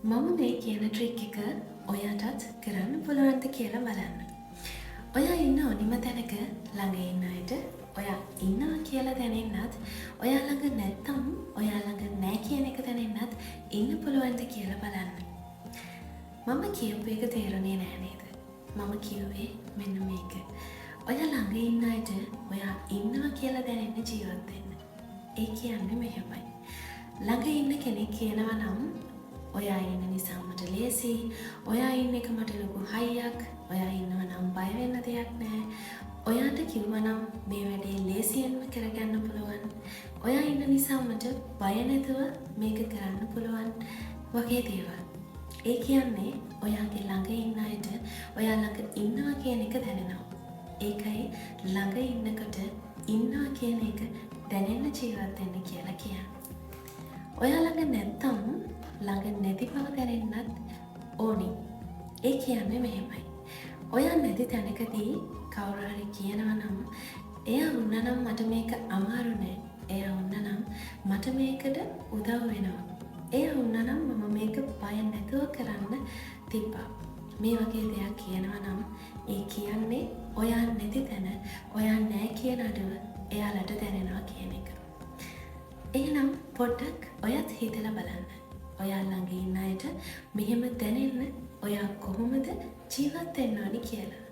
මම මේ කියන ට්‍රික් එක ඔයාටත් කරන්න පුළුවන්ද කියලා බලන්න. ඔයා ඉන්න ඕනිම තැනක ළඟ ඉන්න අයට ඔයා ඉන්නවා කියලා දැනෙන්නත්, ඔයා ළඟ නැත්තම් ඔයා ළඟ නෑ කියන එක දැනෙන්නත් ඉන්න පුළුවන්ද කියලා බලන්න. මම කියපු එක තේරුණේ නෑ නේද? මම කිව්වේ මෙන්න මේක. ඔයා ළඟ ඉන්න අයට ඔයා ඉන්නවා කියලා දැනෙන්න ජීවත් වෙන්න. ඒ කියන්නේ මෙහෙමයි. ළඟ ඉන්න කෙනෙක් කියනවා නම් ඔයා ඉන්න නිසා මට ලේසි, ඔයා ඉන්න එක මට ලොකු හයියක්, ඔයා ඉන්නවා නම් බය වෙන්න දෙයක් නෑ, ඔයාට කිව්වනම් මේ වැඩේ ලේසියෙන්ම කරගන්න පුළුවන්, ඔයා ඉන්න නිසා මට බය නැතුව මේක කරන්න පුළුවන් වගේ දේවල්. ඒ කියන්නේ ඔයාගේ ළඟ ඉන්න අයට ඔයා ළඟ ඉන්නවා කියන එක දැනෙනවා. ඒකයි ළඟ ඉන්නකොට ඉන්නවා කියන එක දැනෙන්න ජීවත් වෙන්න කියලා කියන්නේ. ඔයා ළඟ නැත්තම් ළඟ නැති බව දැනෙන්නත් ඕනි. ඒ කියන්නේ මෙහෙමයි. ඔයා නැති තැනකදී කවුරු හරි කියනවා නම් එයා වුණනම් මට මේක අමාරු නෑ. එයා වුණනම් මට මේකට උදව් වෙනවා. එයා වුණනම් මම මේක බය නැතුව කරන්න තිබ්බා. මේ වගේ දෙයක් කියනවා නම් ඒ කියන්නේ ඔයා නැති තැන ඔයා නෑ කියන අඩුව එයාලට දැනෙනවා කියන එක. එහෙනම් පොඩ්ඩක් ඔයත් හිතලා බලන්න. ඔයා ළඟ ඉන්න අයට මෙහෙම දැනෙන්න ඔයා කොහොමද ජීවත් වෙන්න ඕනි කියලා.